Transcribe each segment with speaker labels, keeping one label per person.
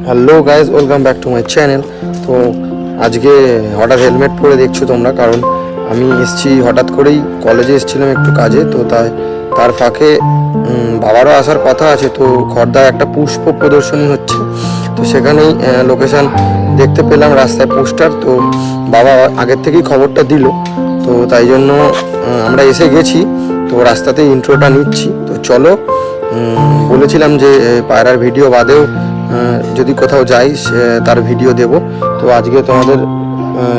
Speaker 1: Hello guys, welcome back to my channel. তো আজকে হঠাৎ হেলমেট পরে দেখছো তোমরা, কারণ আমি এসছি হঠাৎ করেই, কলেজে এসেছিলাম একটু কাজে। তো তার ফাঁকে বাবারও আসার কথা আছে। তো খড়দায় একটা পুষ্প প্রদর্শনী হচ্ছে, তো সেখানেই লোকেশান দেখতে পেলাম, রাস্তায় পোস্টার। তো বাবা আগের থেকেই খবরটা দিল, তো তাই জন্য আমরা এসে গেছি। তো রাস্তাতে ইন্ট্রোটা নিচ্ছি। তো চলো, বলেছিলাম যে পায়রার ভিডিও বাদেও যদি কোথাও যাই তার ভিডিও দেব। তো আজকে তোমাদের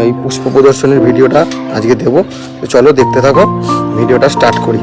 Speaker 1: এই পুষ্প প্রদর্শনীর ভিডিওটা আজকে দেব। তো চলো দেখতে থাকো, ভিডিওটা স্টার্ট করি।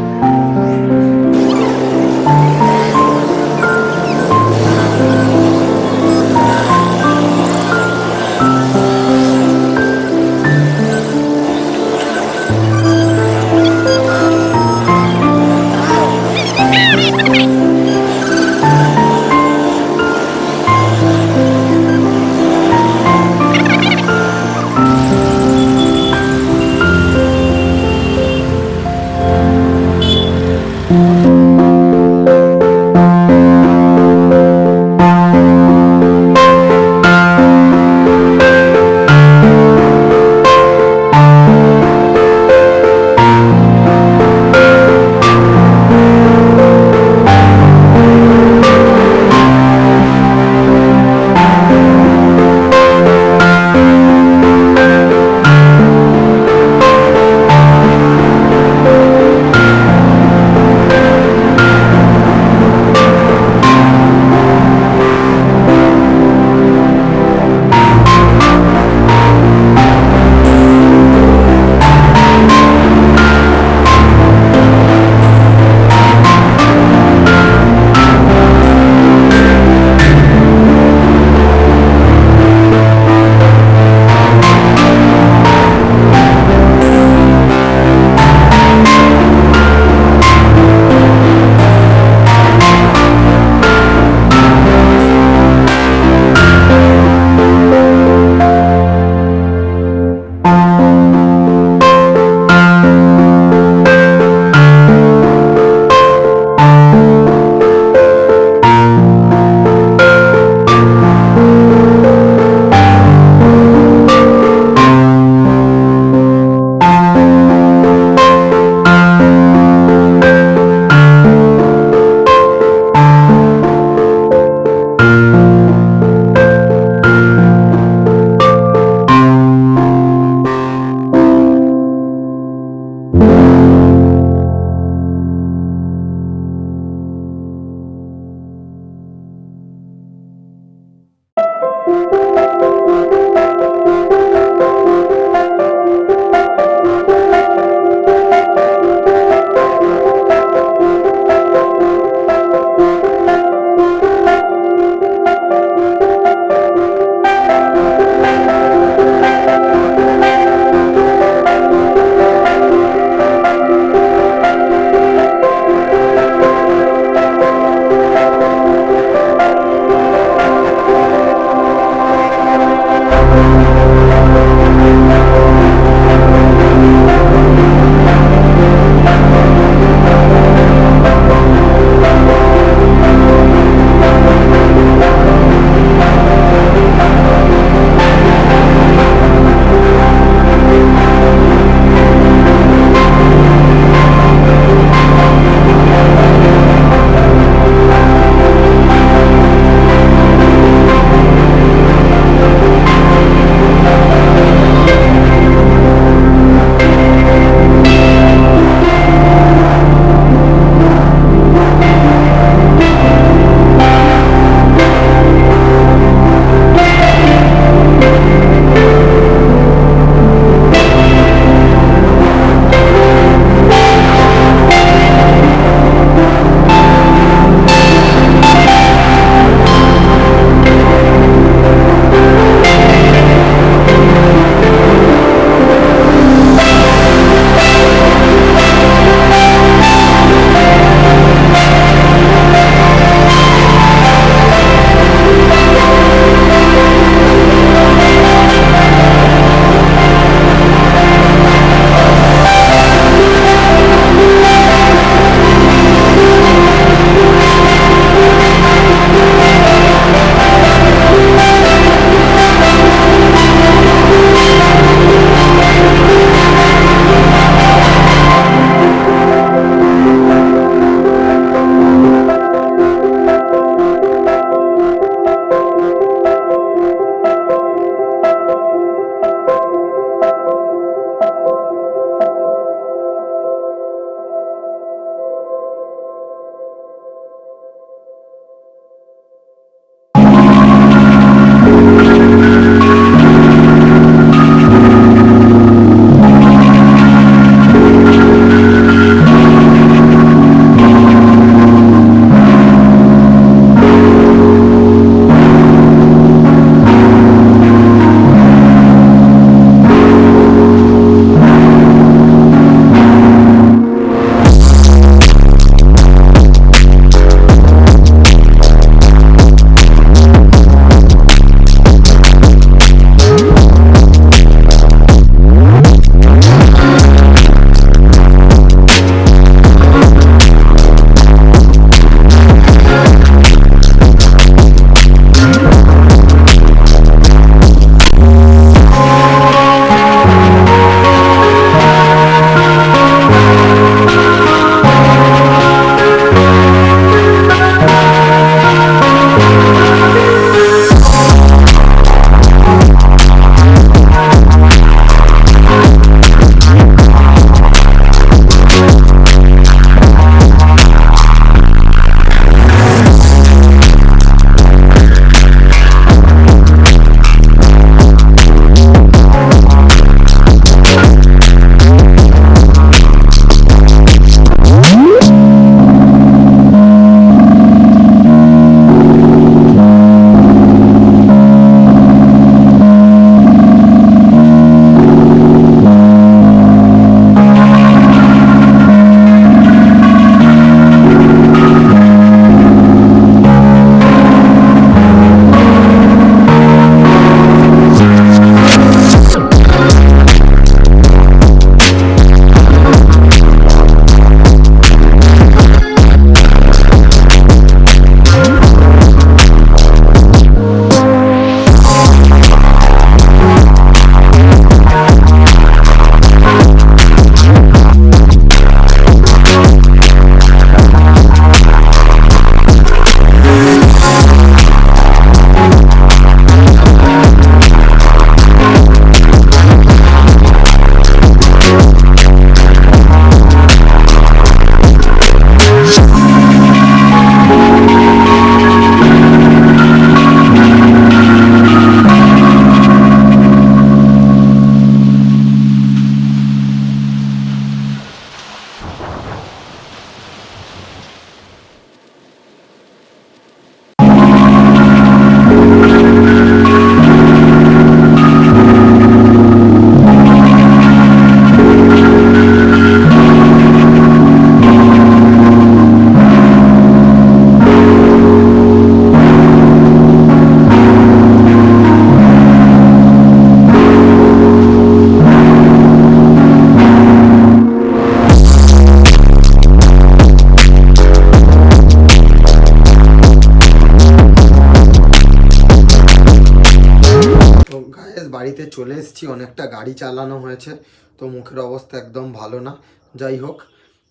Speaker 1: বাড়িতে চলে এসেছি, অনেকটা গাড়ি চালানো হয়েছে, তো মুখের অবস্থা একদম ভালো না। যাই হোক,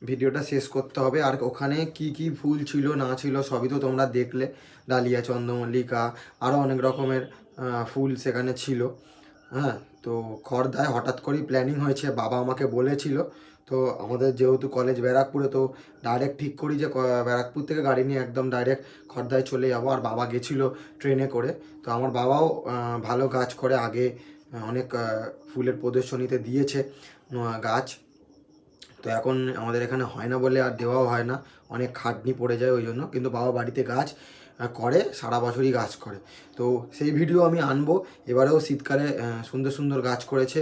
Speaker 1: ভিডিওটা শেষ করতে হবে। আর ওখানে কি কি ফুল ছিল না ছিল সবই তো তোমরা দেখলে, ডালিয়া, চন্দ্রমল্লিকা, আরও অনেক রকমের ফুল সেখানে ছিল। হ্যাঁ, তো খড়দায় হঠাৎ করেই প্ল্যানিং হয়েছে, বাবা আমাকে বলেছিল। তো আমাদের যেহেতু কলেজ ব্যারাকপুরে, তো ডাইরেক্ট ঠিক করি যে ব্যারাকপুর থেকে গাড়ি নিয়ে একদম ডাইরেক্ট খড়দায় চলে যাবো। আর বাবা গেছিলো ট্রেনে করে। তো আমার বাবাও ভালো গাছ করে, আগে অনেক ফুলের প্রদর্শনীতে দিয়েছে গাছ। তো এখন আমাদের এখানে হয় না বলে আর দেওয়াও হয় না, অনেক খাটনি পড়ে যায় ওই জন্য। কিন্তু বাবা বাড়িতে গাছ করে, সারা বছরই গাছ করে। তো সেই ভিডিও আমি আনবো। এবারেও শীতকালে সুন্দর সুন্দর গাছ করেছে,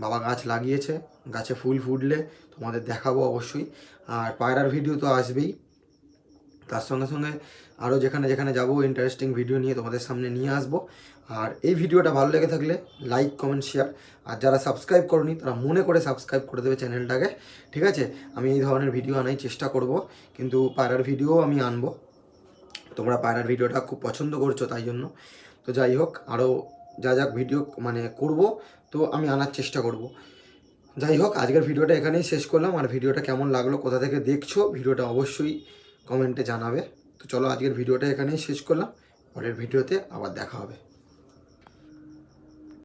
Speaker 1: বাবা গাছ লাগিয়েছে, গাছে ফুল ফুটলে তোমাদের দেখাবো অবশ্যই। আর পায়রার ভিডিও তো আসবেই, তার সঙ্গে সঙ্গে আরও যেখানে যেখানে যাবো ইন্টারেস্টিং ভিডিও নিয়ে তোমাদের সামনে নিয়ে আসবো। আর এই ভিডিওটা ভালো লেগে থাকলে লাইক, কমেন্ট, শেয়ার। আর যারা সাবস্ক্রাইব করনি তারা মনে করে সাবস্ক্রাইব করে দেবে চ্যানেলটাকে, ঠিক আছে? আমি এই ধরনের ভিডিও আনাই চেষ্টা করব, কিন্তু পায়রার ভিডিওও আমি আনবো। তোমরা পায়রার ভিডিওটা খুব পছন্দ করছো তাই জন্য। তো যাই হোক, আরও যা যা ভিডিও মানে করব, তো আমি আনার চেষ্টা করব। যাই হোক, আজকের ভিডিওটা এখানেই শেষ করলাম। আর ভিডিওটা কেমন লাগলো, কোথা থেকে দেখছো, ভিডিওটা অবশ্যই কমেন্টে জানাবে। তো চলো, আজকের ভিডিওটা এখানেই শেষ করলাম, পরের ভিডিওতে আবার দেখা হবে।